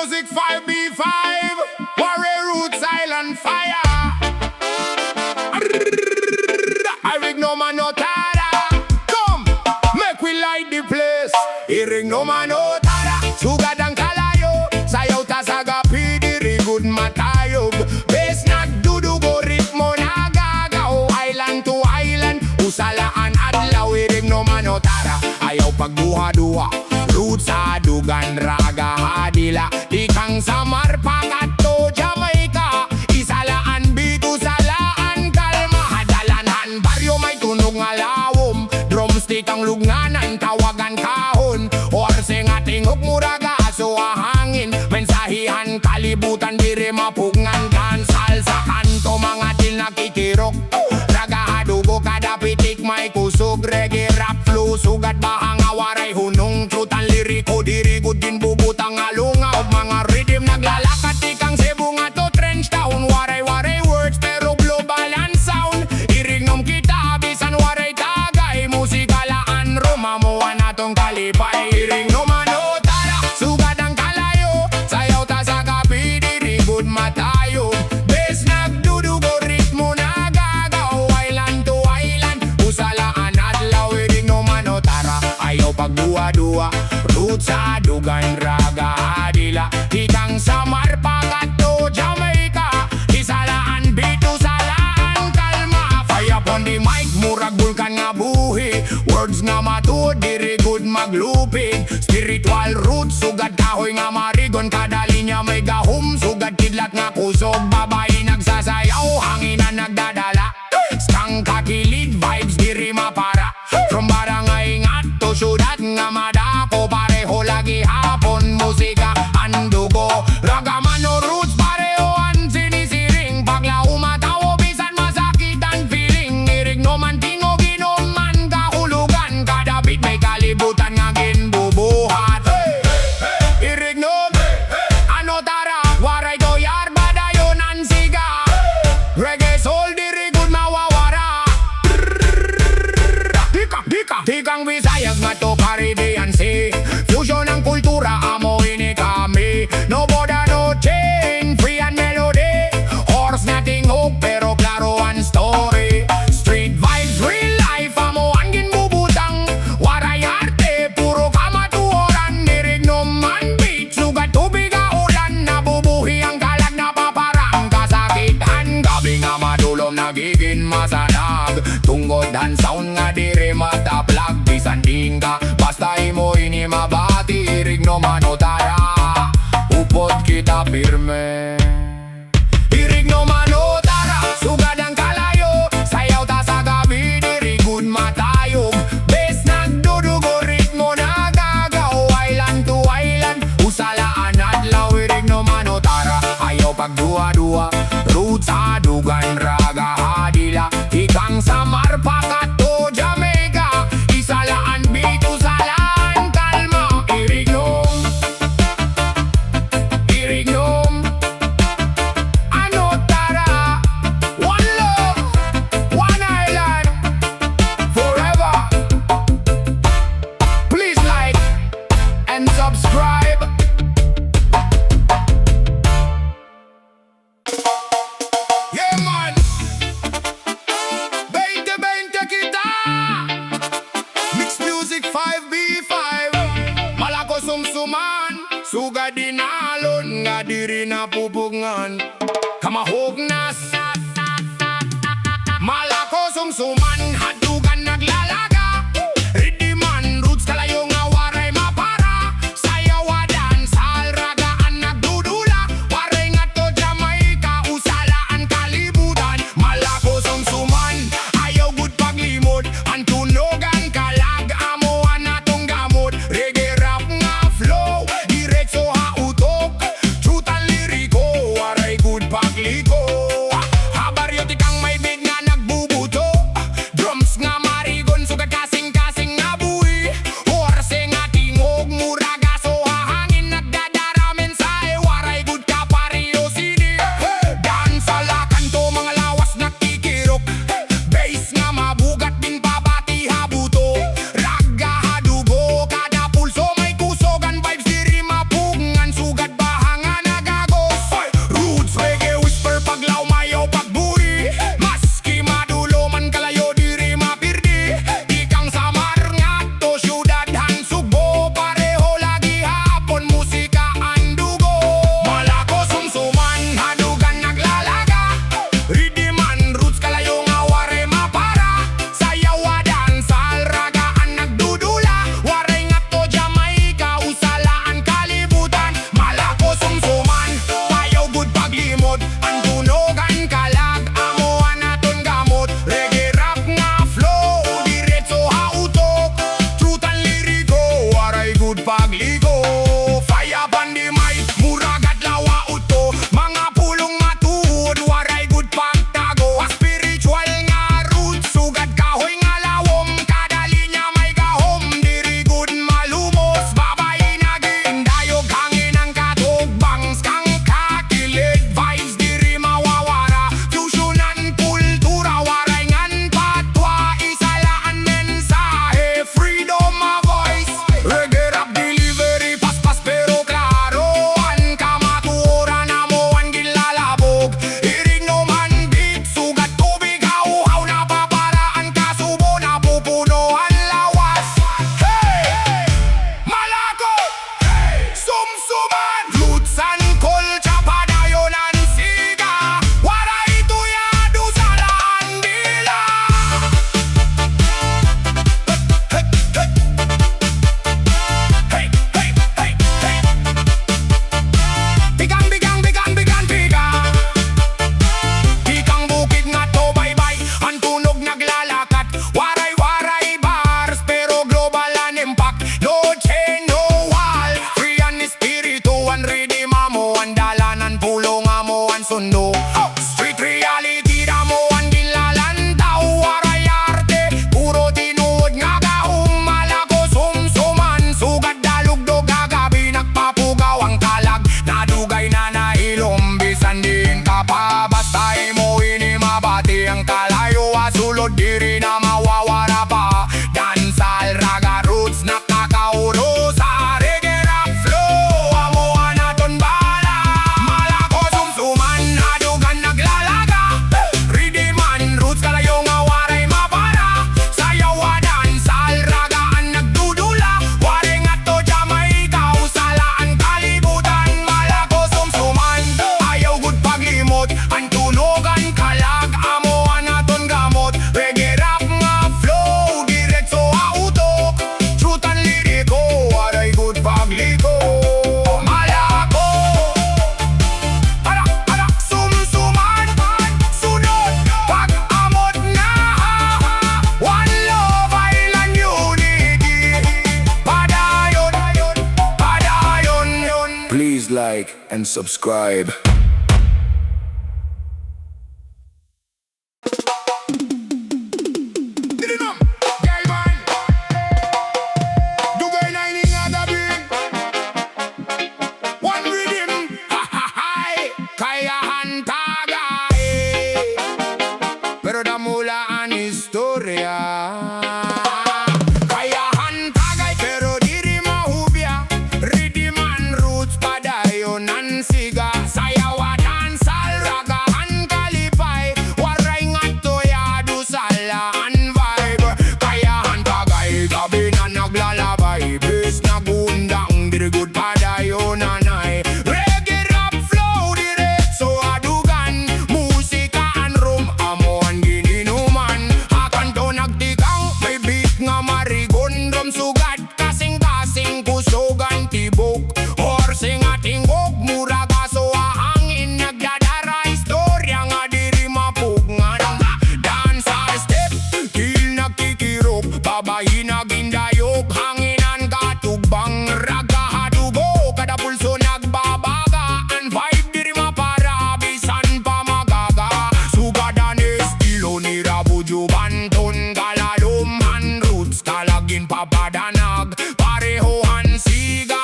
MixMusic5v5, Waray Roots Island Fire. IRIGNOM and Otada. Come, make we light the place. IRIGNOM and Otada. Sugad ang kalayo, sayaw ta sa gapi, diri good matayog. Bes nagdudugo, ritmo nagagaw. Island to island, usalaan adlaw. IRIGNOM and Otada. Ayaw pagduha-duha, roots sa dugan, raga hadila. Ikang samar pagato Jamaica, isalaan bitu salaan kalma. Hadalanhan baryo may tunog nga lawom, drumstick ang lugnanan, tawagan kahon. Orse nga tingog muraga aso hangin, mensahihan kalibutan diri mapugngan kan. Salsa kanto mga til nakikirok, raga hadugo kada pitik may kusog. Reggae rap flow sugat bahang awaray hunong, trutan liriko diri good din bubutang alungaw. Mga rhythm naglalakad tikang Cebu nga to trench town. Waray-waray words pero global ang sound. IRIGNOM kita bisan waray tagay, musikalaan rumamuan atong kalipay. IRIGNOM and Otada, sugad ang kalayo, sayaw ta sa gabi, diri good matayo. Bes nagdudugo, ritmo nagagaw. Island to island, usalaan adlaw. IRIGNOM and Otada, ayaw pagduwa-duwa, roots sa dugan, raga hadila. Ikang samar pagato Jamaica, isalaan bitu salaan kalma. Fire upon the mic, murag bulkan nga buhi. Words nga matuod, diri good maglupig. Spiritual roots, sugad kahoy nga marigon. Kada linya may gahum, sugad kidlat nga kusog. Babae nagsasayaw, hanginan nagdadala. Skang kakilid, vibes diri mapara. From barangay nga to syudad nga madako, pareho lagi hapon musika andugo. Ragaman o roots pareho ang sinisiring, pagla umatawo bisan masakit ang feeling. IRIGNOM ang tingog, inuman kahulugan, kada beat may kalibutan nga ginbubuhat. IRIGNOM and Otada, waray doyar badayon ang siga. Reggae soul diri good mawawara. Tikang Visayas nga to Caribbean Sea, fusion ng kultura amo ini kami. No border, no chain, free and melody. Horse na tingog pero klaro ang story. Street vibes, real life amo ang ginbubutang. Waray arte, puro kamatuoran. IRIGNOM man beat, sugat tubig a ulan. Nabubuhi ang kalag na paparang kasakitan. Gabi nga madulom nagiging masanag, tungod han sound nga diri mataplag. Bisan ka, basta imo ini mabati. IRIGNOM and Otada, upod kita pirme. IRIGNOM and Otada, sugad ang kalayo, sayaw ta sa gabi, diri good matayog. Bes nagdudugo, ritmo nagagaw. Island to island, usalaan adlaw. IRIGNOM and Otada, ayaw pagduwa-duwa, roots sa dugan, raga hadila. Ikang samar pagato Jamaica, isalaan bitu salaan kalma. IRIGNOM and Otada, one love, one island, forever. Please like and subscribe. Yeah man, 20-20 kita. MixMusic5v5, malako sumsuman, sugad dinalon nga diri napupugngan. Kamahog nas, malako sumsuman, hadugan naglalaga. Ridiman, roots kalayo nga waray mapara. Sayawadan, sal ragaan nagdudula. Waray nga to Jamaica, usalaan kalibutan. Malako sumsuman, ayaw good paglimod. Ang tunog ang kalag, amuan natong gamot. Reggae rap nga flow, diretso hautok. Truth ang liriko, waray good pagliko. Habaryo tikang may beat nga nagbubuto. chain, no wall. Free and espiritu, ang rhythm mo, ang dalanan, pulong mo, ang sundo. Street reality na mo, ang ginlalantaw. Waray arte, puro tinuod nga gaong malako sumsuman. Sugat dalugdog kagabi, nagpapugaw ang kalag. Nadugay na nailom, bisan din ka pa. Basta'y mo inimabati ang kalayo, asulod diri na mawawara pa. Dancehall, raga, roots, nakakauro sa reggae rap flow. Amo anaton bala, malako sumsuman, adugan naglalaga. Rhythm and roots, kalayo nga waray mapara. Sayaw a dancehall, ragaan nagdudula. Waray nga to Jamaica, usalaan kalibutan. Malako sumsuman, ayaw gud paglimot. Ang tunogan kalag, amo anaton gamot. Reggae rap nga flow, diretso a utok. Truth and liriko, waray gud pagliko. Malako, arak sumsuman, sunod pag-amot na. One love, island unity. Padayon, padayon. Please like and subscribe. IRIGNOM, gay man. Dugay na ini nga gabi. One rhythm, kayahan tagay. Pero damula ang istorya. Kayahan tagay, pero diri mahubya. Rhythm and roots, padayon ang siga. Sayaw a dancehall, ragaan kalipay. Waray nga toyado salaan vibe. Kayahan tagay, gabi na naglalabay. Bis nagundang, diri good padayon nanay. Reggae rap flow, diretso adugan. Musika and room, amo ang gininuman. Hakan to nagtikang, may beat nga marigondom. Sugat kasing-kasing, kusugan tibok. Horsing at tingog, mura kaso hangin. Nagdadara istorya nga diri mapugngan. Dancehall step, kill nagkikirok. Babayi nagindayog, hanginan katugbang. Raga hadugo, kada pulso nagbabaga. Ang vibe diri mapara, bisan pa magaga. Sugadan estilo ni Rabujo Banton. Kalalom and roots, kalagin papadanag. Parehohan siga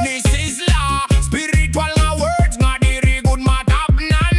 ni Sisla. Spiritual nga words nga diri good matabnan.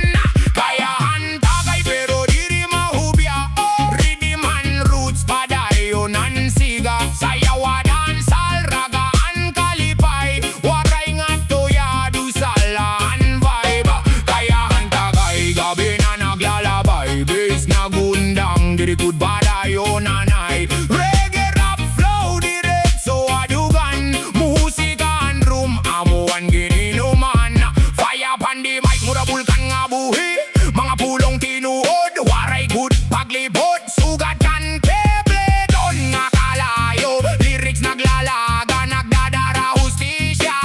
Kayahan tagay, pero diri mahubya. Rhythm and roots, padayon ang siga. Sayaw a dancehall, ragaan kalipay. Waray nga toyado salaan vibe. Kayahan tagay, gabi na naglalabay. Bis nagundang, diri good padayon nanay. Reggae rap flow, diretso adugan. Musika and room, amo ang gininuman. Fire pan di mic, mura bulkan nga buhi. Mga pulong tinuod, waray good paglibot. Sugat kan keble, don nga kalayo. Lyrics naglalaga, nagdadara hustisya.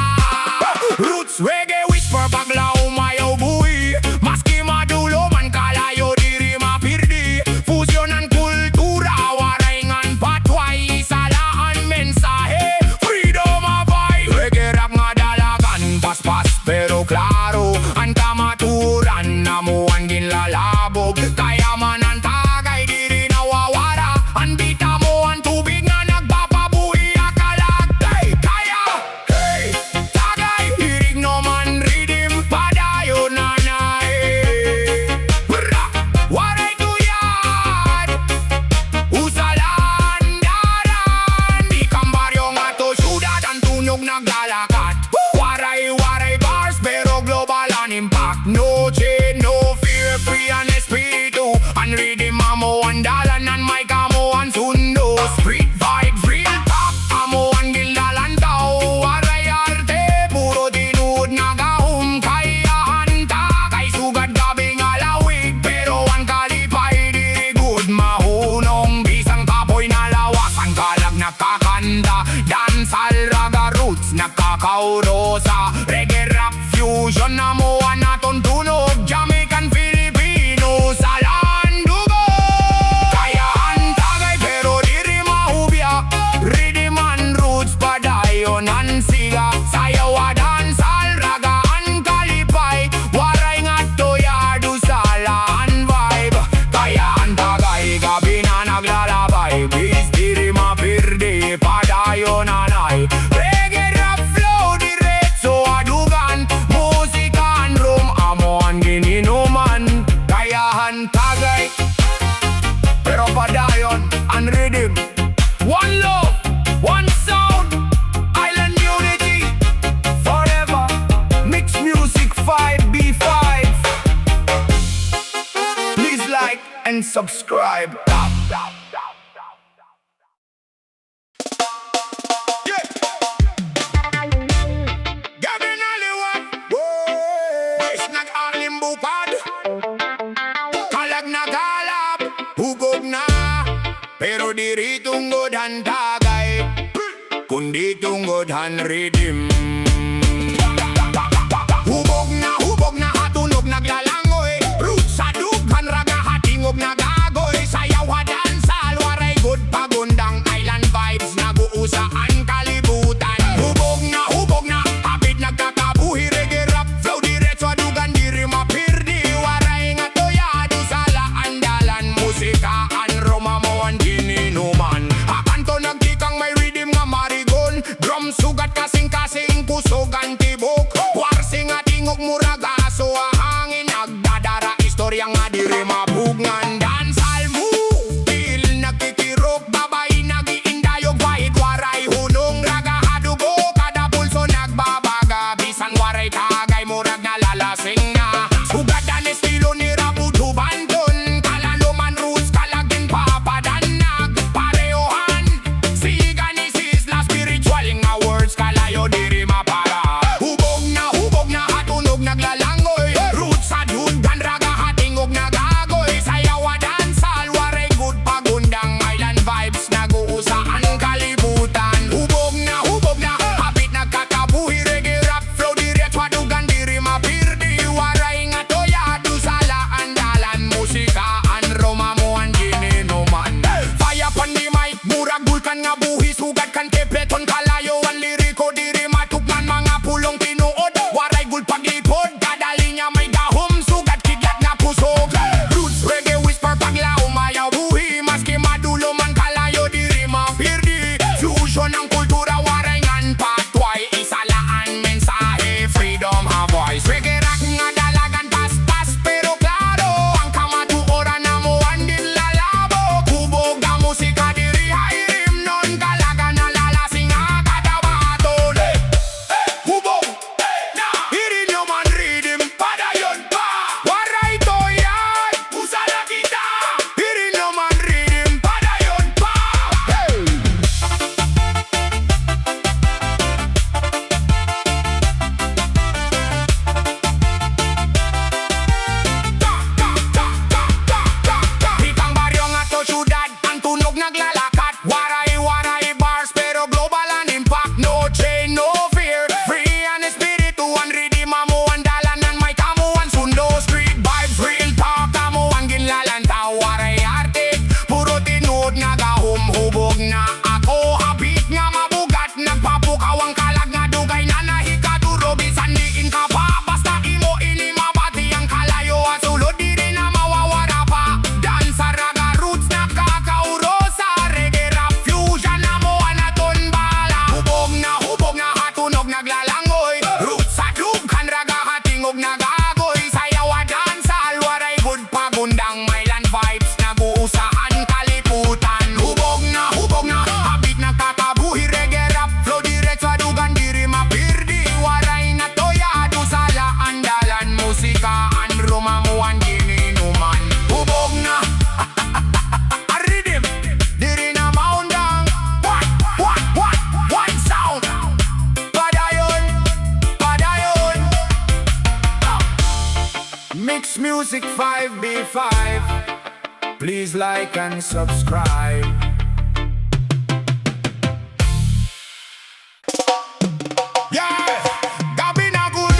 Roots reggae whisper, paglaw mayaw buhi. Maski madulo man kalayo, diri mapirdi. Fusion ang kultura, waray ngan patway. Salaan mensahe, freedom of vibe. Reggae rap nga dalagan, paspas pero klaro. Ang kamaturan na mo ang ginlalabog. Kaya man ang tagay, diri nawawara. Ang bita mo ang tubig na nagpapabuhi akalag. Kaya, hey, tagay, IRIGNOM ang rhythm, padayon nanay. Waray tuyad, usalan daran. Di kambaryo nga to, syudad ang tunog naglalakat. Waray-waray bars, pero global ang impact. No chain, no fear, free and espiritu. Ang rhythm amo ang dalanan, may kamo ang sundo. Street vibes, real talk, amo ang ginlalantaw. Waray arte, puro tinuod na gahum. Kayahan tagay, sugat gabi nga lawig. Pero ang kalipay, diri good mahunong. Bisang kapoy na lawas, ang kalag nakakanda. Dancehall, raga, roots, nakakauro sa reggae rap fusion. Amo anaton tunog, Jamaican, Filipino, salaan dugo. Kayahan tagay, pero diri mahubya. Rhythm and roots, paday subscribe. Pero diri tungod han tagay, kundi tungod han redeem. Hubog na hatunog naglalangoy, roots sa dughan raga hatingog nagagoy. Sayaw hadansal, waray good pagundang island vibes, naguusaan kalibutan. Hubog na, habit nagkakabuhi, reggae rap flow diretso adugan diri mapirdi. Waray nga toyado sala andalan, musika an romamoan gininuman. Akanto nagtikang may rhythm nga marigon, drum sugat kasing-kasing kusogan tibok. Warsing at tingog muraga so hangin nagdadara, istorya nga diri mabugnan. Dansal mo pil nagkikirok, babay nagiindayog, wahid waray hunong raga hadugo, kada pulso nagbabaga. Bisan waray tagay murag nalalasing na, sugadan estilo ni Rabudu Banton. Kalaluman roots kalagin papadanag, parehohan siga ni sisla spiritual nga words kalayo diri mapara. Hubog na hatunog naglalangoy, roots sa dugan raga hatingog nagagoy. Sayaw dansal, waray good pagundang island vibes, naguusaan kalibutan. Hubog na, habit nagkakabuhi, reggae rap flow diretso adugan diri mapirdi. Waray nga toyado sala andalan, musika an romamoan gininuman. Fire pan di mic, murag bulkan nga buhis, hugad kan kepleton kalayo ang liriko diri matukman mga pulong tinuod. Waray gul paglipod, kada linya may gahom, sugat kidlat na pusog. Roots reggae whisper paglaw mayaw buhi, maski madulo man kalayo diri mapirdi. Fusion ang kultura, waray ngan patway, isalaan mensahe, freedom ha voice. Reggae rock nga dalagan pas-pas pero klaro, ang kamatuoran na mo andin lalabo. Hubog ang musika diri hairim non, kalagan na lalasing nga kadabaton. Hubog na hirin nyo man redeem, padayon pa waray toyan, usala kita. Hirin nyo man redeem, padayon pa. Ikang baryo nga to syudad, ang tunog naglalakat. Waray-waray bars pero global an impact. No chain, no fear, free and espirituan. Ready mamuan dalanan, may kamuan sundo. Street vibes, real talk, kamuan ginlalantaw. Waray arte, puro tinood nga gahom. Hubog na ako, habit nga mabugat. Nagpapukaw ang kalag nga dugay na nahikaduro. Bisan diin ka pa, basta imo ini mabati ang kalayo at sulod diri na mawawara pa. Dansa raga roots na kakauro sa reggae rap fusion na mo anaton bala. Hubog na hatunog naglalangoy, roots sa dughan raga hatingog nagagoy. Sayaw dansal, waray good pagundang island vibes, naguusahan kalibutan. Hubog na, habit nagkakabuhi, reggae rap flow diretso adugan diri mapirdi. Waray nga toyado sala andalan, musika an romamuan gininuman. Hubog na a rhythm diri na maundang, one sound. Padayon MixMusic5v5, please like and subscribe. Yeah, gabi na good,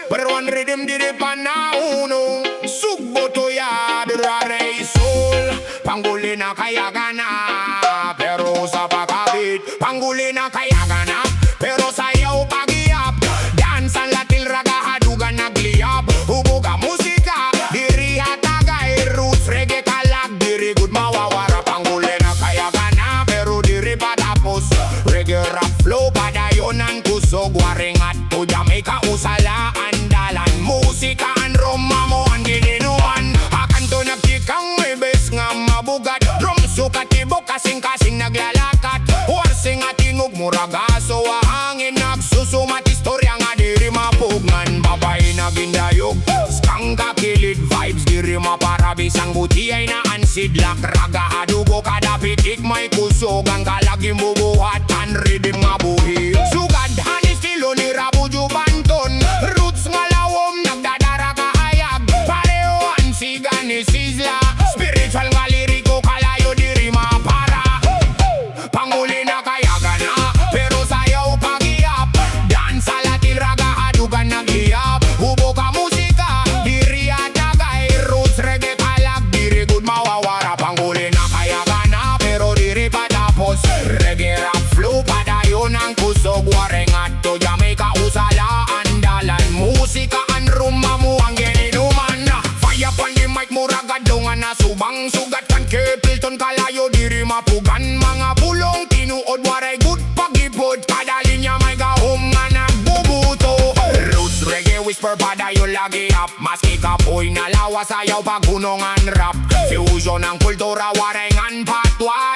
pero one rhythm diri panauno. Sugbo to ya raray soul, pangguli na kaya gana, pero sa pakabit. Pangguli na kaya gana, pero sayaw pagiyap. Dansan latil raga hadugan nagliyap. Hubog ang musika diri hatagay, roots reggae kalag diri good mawawara. Pangguli na kaya gana, pero diri patapos. Reggae rap flow padayon ang kusog, waring at to Jamaica usala andalan, musika an romamo ang gininuan. Akanto nagtikang may bes nga mabugat, drum sukat tibok kasing-kasing naglalakat. Warsing at tingog muraga so hangin nagsusumat, istorya nga diri mapo. kadayog ngan babay na gindayog. Skangka kilit vibes diri mapara bisang buti ay naansidlak. Raga adugo kada pitik may kusog ang kalagi bubuhatan ridim nga buhi. Sugad hanis estilo ni Rabujo Banton. Roots nga lawom nagdadara kahayag. Pareho ang siga ni Sizzla. Spiritual nga liriko kalayo diri mapara. Panguli na kayagan na pero sayaw pag-iap. Dansa latil raga adugan nag-iap. Hubo ka musika diri atagay. Roots reggae kalag diri good mawawara. Panguli na kayagan na pero diri patapos. Reggae rap flow padayon ang kusog. Waray ngadto Jamaica usala andalan. Musika an rumba mo ang gininuman. Fire pan di mic muragadongan na subang sugat kan Kepilton kalayo diri mapugan. Mga bulong tinuod waray good pagipod. Kada linya may gahom nga nagbubuto. Roots reggae whisper padayon lagi up. Maski kapoy na lawa sayaw pagunongan rap. Fusion ang kultura waray ngan patwa.